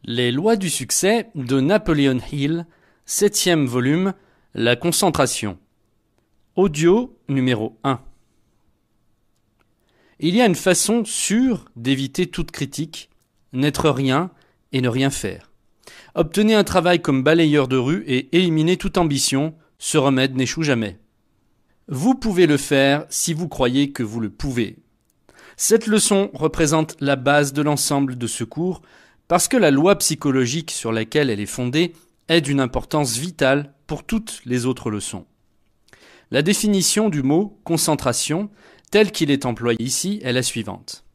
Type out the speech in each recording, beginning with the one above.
Les lois du succès de Napoleon Hill, 7e volume, la concentration. Audio numéro 1. Il y a une façon sûre d'éviter toute critique, n'être rien et ne rien faire. Obtenez un travail comme balayeur de rue et éliminez toute ambition, ce remède n'échoue jamais. Vous pouvez le faire si vous croyez que vous le pouvez. Cette leçon représente la base de l'ensemble de ce cours parce que la loi psychologique sur laquelle elle est fondée est d'une importance vitale pour toutes les autres leçons. La définition du mot « concentration » tel qu'il est employé ici est la suivante.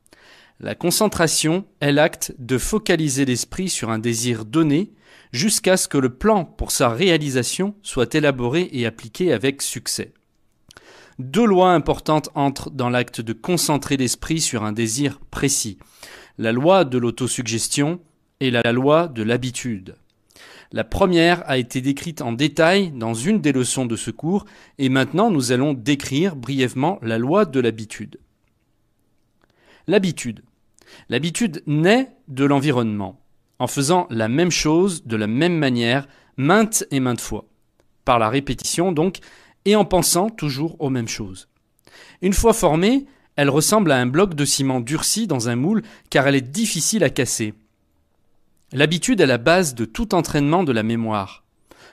La concentration est l'acte de focaliser l'esprit sur un désir donné jusqu'à ce que le plan pour sa réalisation soit élaboré et appliqué avec succès. Deux lois importantes entrent dans l'acte de concentrer l'esprit sur un désir précis. La loi de l'autosuggestion et la loi de l'habitude. La première a été décrite en détail dans une des leçons de ce cours et maintenant nous allons décrire brièvement la loi de l'habitude. L'habitude. L'habitude naît de l'environnement, en faisant la même chose de la même manière maintes et maintes fois, par la répétition donc, et en pensant toujours aux mêmes choses. Une fois formée, elle ressemble à un bloc de ciment durci dans un moule car elle est difficile à casser. L'habitude est la base de tout entraînement de la mémoire.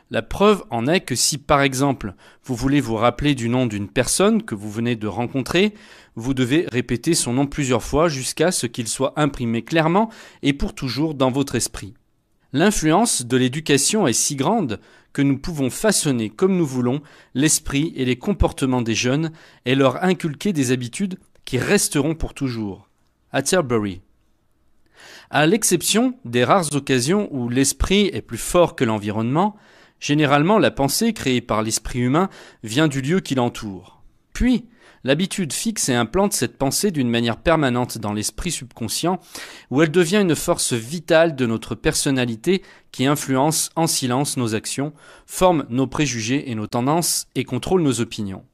La preuve en est que si, par exemple, vous voulez vous rappeler du nom d'une personne que vous venez de rencontrer, vous devez répéter son nom plusieurs fois jusqu'à ce qu'il soit imprimé clairement et pour toujours dans votre esprit. L'influence de l'éducation est si grande que nous pouvons façonner comme nous voulons l'esprit et les comportements des jeunes et leur inculquer des habitudes qui resteront pour toujours. Atterbury. À l'exception des rares occasions où l'esprit est plus fort que l'environnement, généralement la pensée créée par l'esprit humain vient du lieu qui l'entoure. Puis, l'habitude fixe et implante cette pensée d'une manière permanente dans l'esprit subconscient, où elle devient une force vitale de notre personnalité qui influence en silence nos actions, forme nos préjugés et nos tendances et contrôle nos opinions.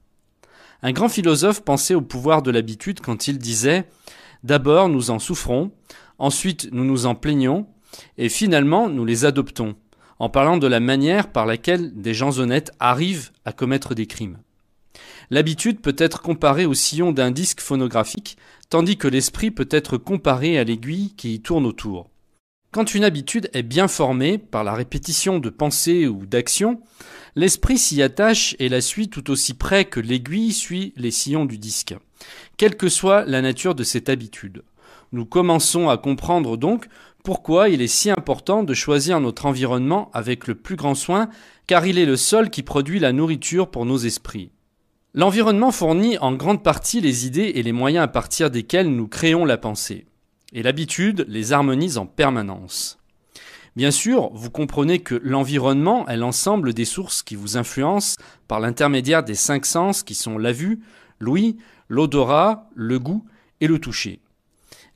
Un grand philosophe pensait au pouvoir de l'habitude quand il disait « D'abord nous en souffrons, ensuite nous nous en plaignons, et finalement nous les adoptons », en parlant de la manière par laquelle des gens honnêtes arrivent à commettre des crimes. L'habitude peut être comparée au sillon d'un disque phonographique, tandis que l'esprit peut être comparé à l'aiguille qui y tourne autour. Quand une habitude est bien formée par la répétition de pensées ou d'actions, l'esprit s'y attache et la suit tout aussi près que l'aiguille suit les sillons du disque, quelle que soit la nature de cette habitude. Nous commençons à comprendre donc pourquoi il est si important de choisir notre environnement avec le plus grand soin, car il est le seul qui produit la nourriture pour nos esprits. L'environnement fournit en grande partie les idées et les moyens à partir desquels nous créons la pensée. Et l'habitude les harmonise en permanence. Bien sûr, vous comprenez que l'environnement est l'ensemble des sources qui vous influencent par l'intermédiaire des 5 sens qui sont la vue, l'ouïe, l'odorat, le goût et le toucher.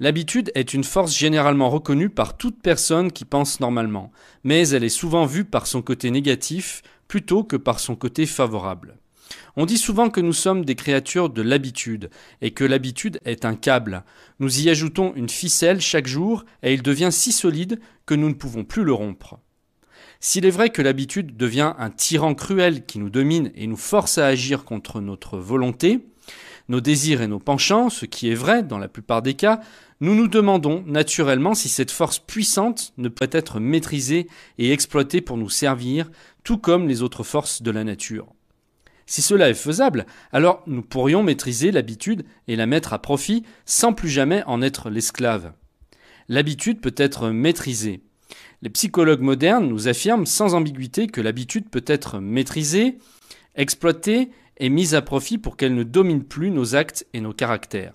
L'habitude est une force généralement reconnue par toute personne qui pense normalement, mais elle est souvent vue par son côté négatif plutôt que par son côté favorable. On dit souvent que nous sommes des créatures de l'habitude et que l'habitude est un câble. Nous y ajoutons une ficelle chaque jour et il devient si solide que nous ne pouvons plus le rompre. S'il est vrai que l'habitude devient un tyran cruel qui nous domine et nous force à agir contre notre volonté, nos désirs et nos penchants, ce qui est vrai dans la plupart des cas, nous nous demandons naturellement si cette force puissante ne peut être maîtrisée et exploitée pour nous servir, tout comme les autres forces de la nature. Si cela est faisable, alors nous pourrions maîtriser l'habitude et la mettre à profit sans plus jamais en être l'esclave. L'habitude peut être maîtrisée. Les psychologues modernes nous affirment sans ambiguïté que l'habitude peut être maîtrisée, exploitée et mise à profit pour qu'elle ne domine plus nos actes et nos caractères.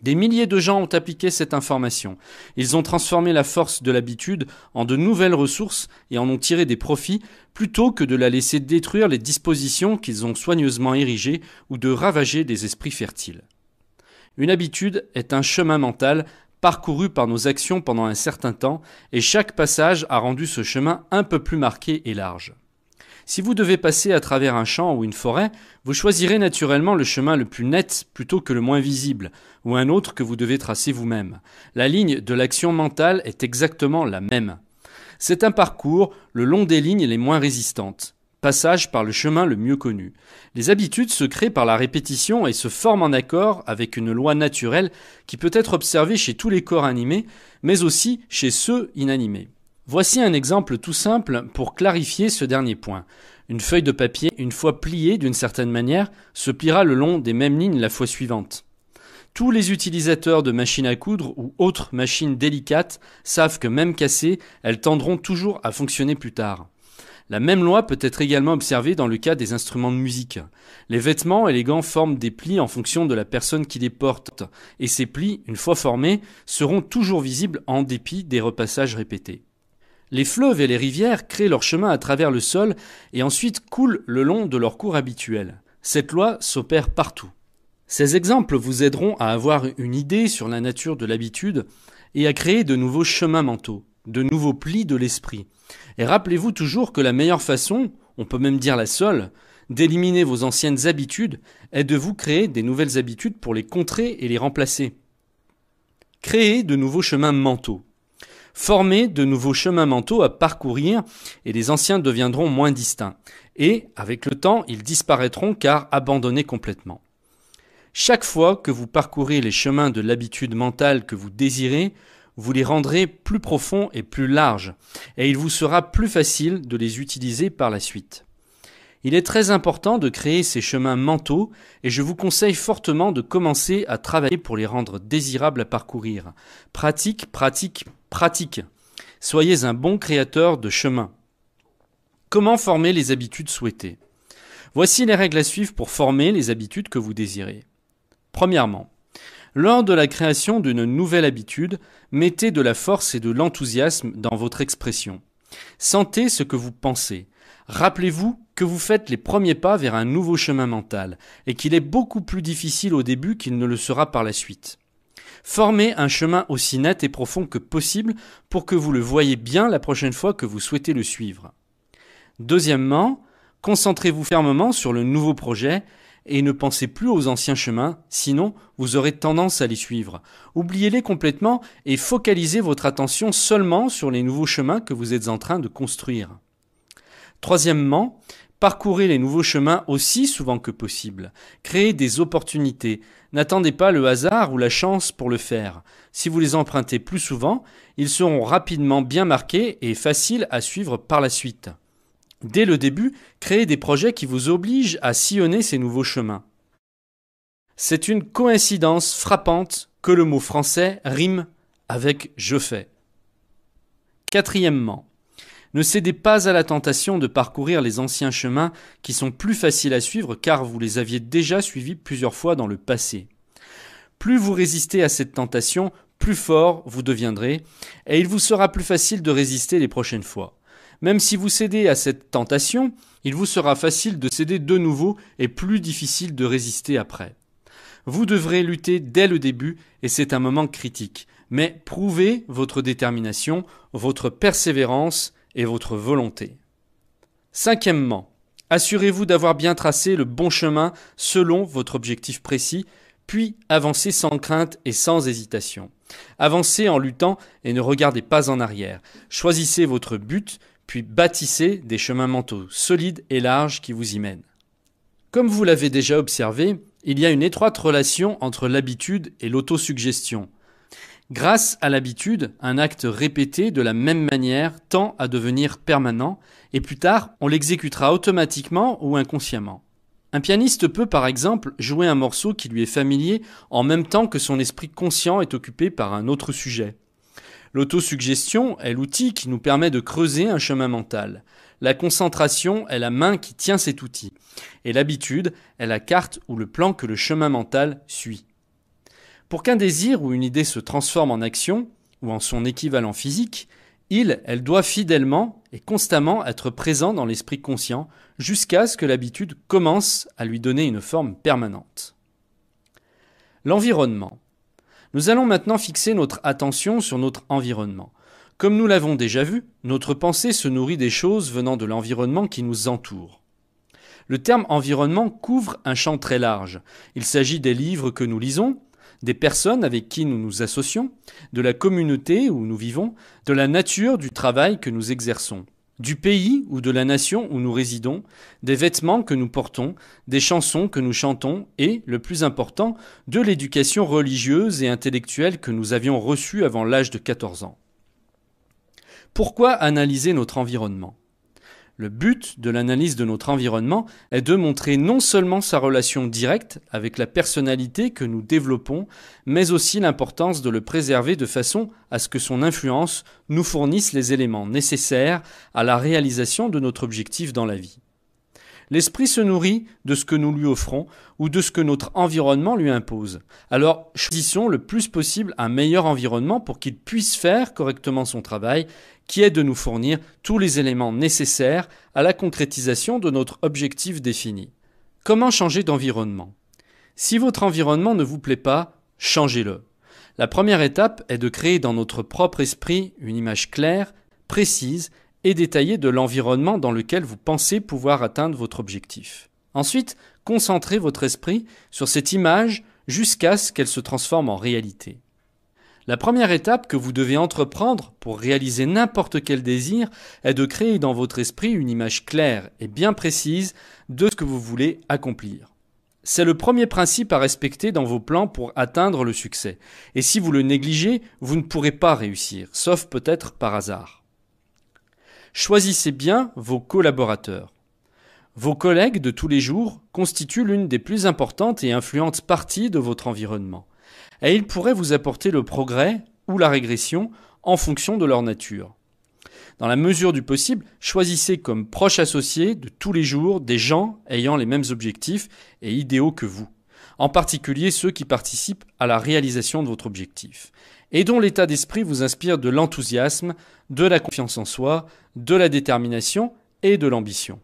Des milliers de gens ont appliqué cette information. Ils ont transformé la force de l'habitude en de nouvelles ressources et en ont tiré des profits plutôt que de la laisser détruire les dispositions qu'ils ont soigneusement érigées ou de ravager des esprits fertiles. Une habitude est un chemin mental parcouru par nos actions pendant un certain temps et chaque passage a rendu ce chemin un peu plus marqué et large. Si vous devez passer à travers un champ ou une forêt, vous choisirez naturellement le chemin le plus net plutôt que le moins visible, ou un autre que vous devez tracer vous-même. La ligne de l'action mentale est exactement la même. C'est un parcours le long des lignes les moins résistantes. Passage par le chemin le mieux connu. Les habitudes se créent par la répétition et se forment en accord avec une loi naturelle qui peut être observée chez tous les corps animés, mais aussi chez ceux inanimés. Voici un exemple tout simple pour clarifier ce dernier point. Une feuille de papier, une fois pliée d'une certaine manière, se pliera le long des mêmes lignes la fois suivante. Tous les utilisateurs de machines à coudre ou autres machines délicates savent que même cassées, elles tendront toujours à fonctionner plus tard. La même loi peut être également observée dans le cas des instruments de musique. Les vêtements et les gants forment des plis en fonction de la personne qui les porte, et ces plis, une fois formés, seront toujours visibles en dépit des repassages répétés. Les fleuves et les rivières créent leur chemin à travers le sol et ensuite coulent le long de leur cours habituel. Cette loi s'opère partout. Ces exemples vous aideront à avoir une idée sur la nature de l'habitude et à créer de nouveaux chemins mentaux, de nouveaux plis de l'esprit. Et rappelez-vous toujours que la meilleure façon, on peut même dire la seule, d'éliminer vos anciennes habitudes est de vous créer des nouvelles habitudes pour les contrer et les remplacer. Créer de nouveaux chemins mentaux. Former de nouveaux chemins mentaux à parcourir et les anciens deviendront moins distincts. Et, avec le temps, ils disparaîtront car abandonnés complètement. Chaque fois que vous parcourez les chemins de l'habitude mentale que vous désirez, vous les rendrez plus profonds et plus larges, et il vous sera plus facile de les utiliser par la suite. Il est très important de créer ces chemins mentaux et je vous conseille fortement de commencer à travailler pour les rendre désirables à parcourir. Pratique, pratique, pratique. Soyez un bon créateur de chemins. Comment former les habitudes souhaitées ? Voici les règles à suivre pour former les habitudes que vous désirez. Premièrement, lors de la création d'une nouvelle habitude, mettez de la force et de l'enthousiasme dans votre expression. Sentez ce que vous pensez. Rappelez-vous que vous faites les premiers pas vers un nouveau chemin mental et qu'il est beaucoup plus difficile au début qu'il ne le sera par la suite. Formez un chemin aussi net et profond que possible pour que vous le voyez bien la prochaine fois que vous souhaitez le suivre. Deuxièmement, concentrez-vous fermement sur le nouveau projet et ne pensez plus aux anciens chemins, sinon vous aurez tendance à les suivre. Oubliez-les complètement et focalisez votre attention seulement sur les nouveaux chemins que vous êtes en train de construire. Troisièmement, parcourez les nouveaux chemins aussi souvent que possible. Créez des opportunités. N'attendez pas le hasard ou la chance pour le faire. Si vous les empruntez plus souvent, ils seront rapidement bien marqués et faciles à suivre par la suite. Dès le début, créez des projets qui vous obligent à sillonner ces nouveaux chemins. C'est une coïncidence frappante que le mot français rime avec « je fais ». Quatrièmement, ne cédez pas à la tentation de parcourir les anciens chemins qui sont plus faciles à suivre car vous les aviez déjà suivis plusieurs fois dans le passé. Plus vous résistez à cette tentation, plus fort vous deviendrez et il vous sera plus facile de résister les prochaines fois. Même si vous cédez à cette tentation, il vous sera facile de céder de nouveau et plus difficile de résister après. Vous devrez lutter dès le début et c'est un moment critique. Mais prouvez votre détermination, votre persévérance et votre volonté. Cinquièmement, assurez-vous d'avoir bien tracé le bon chemin selon votre objectif précis, puis avancez sans crainte et sans hésitation. Avancez en luttant et ne regardez pas en arrière. Choisissez votre but, puis bâtissez des chemins mentaux solides et larges qui vous y mènent. Comme vous l'avez déjà observé, il y a une étroite relation entre l'habitude et l'autosuggestion. Grâce à l'habitude, un acte répété de la même manière tend à devenir permanent et plus tard, on l'exécutera automatiquement ou inconsciemment. Un pianiste peut par exemple jouer un morceau qui lui est familier en même temps que son esprit conscient est occupé par un autre sujet. L'autosuggestion est l'outil qui nous permet de creuser un chemin mental. La concentration est la main qui tient cet outil. Et l'habitude est la carte ou le plan que le chemin mental suit. Pour qu'un désir ou une idée se transforme en action, ou en son équivalent physique, elle doit fidèlement et constamment être présent dans l'esprit conscient jusqu'à ce que l'habitude commence à lui donner une forme permanente. L'environnement. Nous allons maintenant fixer notre attention sur notre environnement. Comme nous l'avons déjà vu, notre pensée se nourrit des choses venant de l'environnement qui nous entoure. Le terme environnement couvre un champ très large. Il s'agit des livres que nous lisons, des personnes avec qui nous nous associons, de la communauté où nous vivons, de la nature du travail que nous exerçons, du pays ou de la nation où nous résidons, des vêtements que nous portons, des chansons que nous chantons et, le plus important, de l'éducation religieuse et intellectuelle que nous avions reçue avant l'âge de 14 ans. Pourquoi analyser notre environnement ? Le but de l'analyse de notre environnement est de montrer non seulement sa relation directe avec la personnalité que nous développons, mais aussi l'importance de le préserver de façon à ce que son influence nous fournisse les éléments nécessaires à la réalisation de notre objectif dans la vie. L'esprit se nourrit de ce que nous lui offrons ou de ce que notre environnement lui impose. Alors, choisissons le plus possible un meilleur environnement pour qu'il puisse faire correctement son travail, qui est de nous fournir tous les éléments nécessaires à la concrétisation de notre objectif défini. Comment changer d'environnement ? Si votre environnement ne vous plaît pas, changez-le. La première étape est de créer dans notre propre esprit une image claire, précise et détaillée de l'environnement dans lequel vous pensez pouvoir atteindre votre objectif. Ensuite, concentrez votre esprit sur cette image jusqu'à ce qu'elle se transforme en réalité. La première étape que vous devez entreprendre pour réaliser n'importe quel désir est de créer dans votre esprit une image claire et bien précise de ce que vous voulez accomplir. C'est le premier principe à respecter dans vos plans pour atteindre le succès. Et si vous le négligez, vous ne pourrez pas réussir, sauf peut-être par hasard. Choisissez bien vos collaborateurs. Vos collègues de tous les jours constituent l'une des plus importantes et influentes parties de votre environnement. Et ils pourraient vous apporter le progrès ou la régression en fonction de leur nature. Dans la mesure du possible, choisissez comme proches associés de tous les jours des gens ayant les mêmes objectifs et idéaux que vous, en particulier ceux qui participent à la réalisation de votre objectif, et dont l'état d'esprit vous inspire de l'enthousiasme, de la confiance en soi, de la détermination et de l'ambition.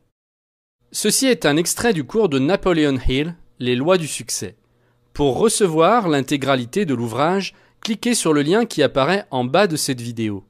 Ceci est un extrait du cours de Napoleon Hill, Les lois du succès. Pour recevoir l'intégralité de l'ouvrage, cliquez sur le lien qui apparaît en bas de cette vidéo.